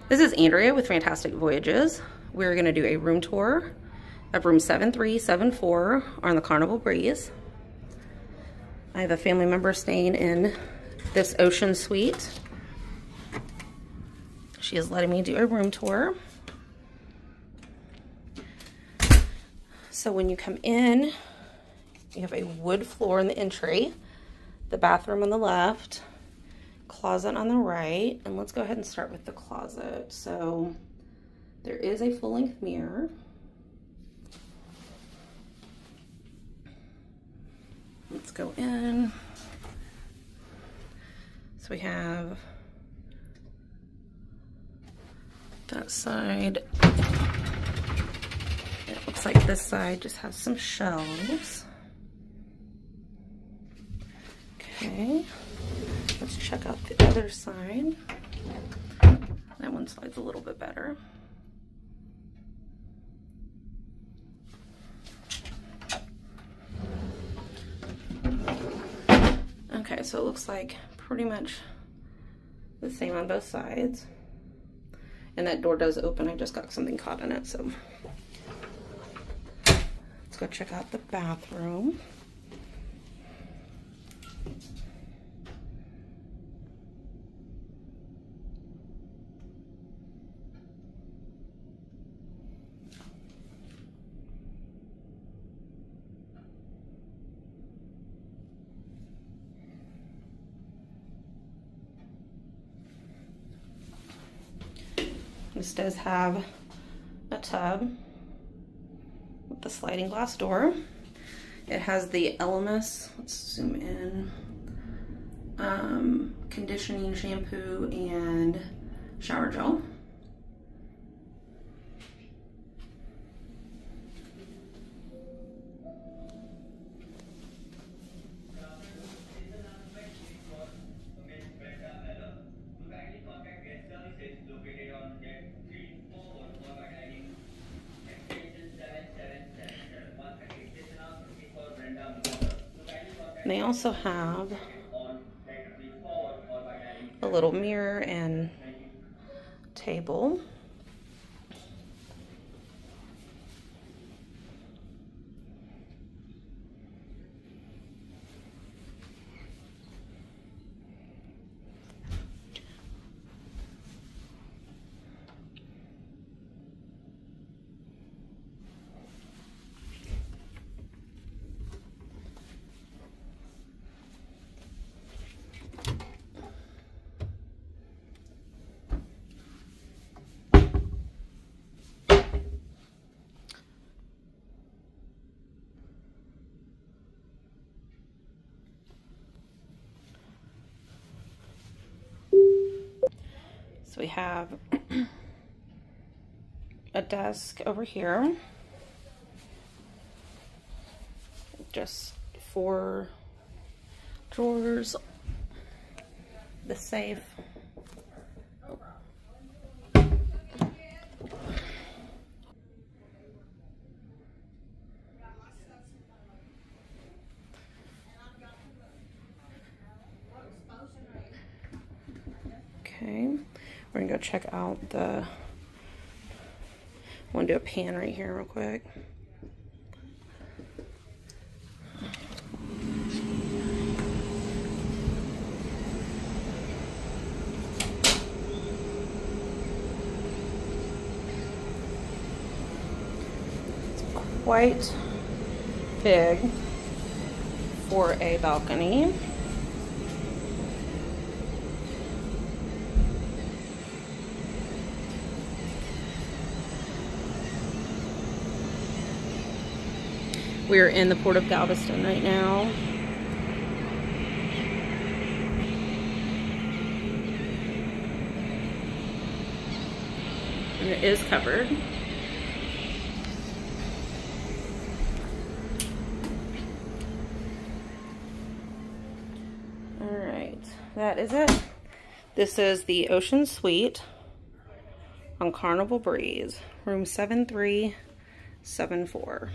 This is Andrea with Fantastic Voyages. We're going to do a room tour of room 7374 on the Carnival Breeze. I have a family member staying in this ocean suite. She is letting me do a room tour. So when you come in, you have a wood floor in the entry, the bathroom on the left, closet on the right, and let's go ahead and start with the closet. So there is a full-length mirror. Let's go in. So we have that side. It looks like this side just has some shelves. Okay, let's check out the other side. That one slides a little bit better. Okay, so it looks like pretty much the same on both sides. And that door does open. I just got something caught in it, so. Let's go check out the bathroom. This does have a tub with the sliding glass door. It has the Elemis, let's zoom in, conditioning shampoo and shower gel. And they also have a little mirror and table. So we have a desk over here, just 4 drawers, the safe, okay. We're gonna go check out the, I wanna do a pan right here real quick. It's quite big for a balcony. We're in the Port of Galveston right now. And it is covered. All right, that is it. This is the Ocean Suite on Carnival Breeze, room 7374.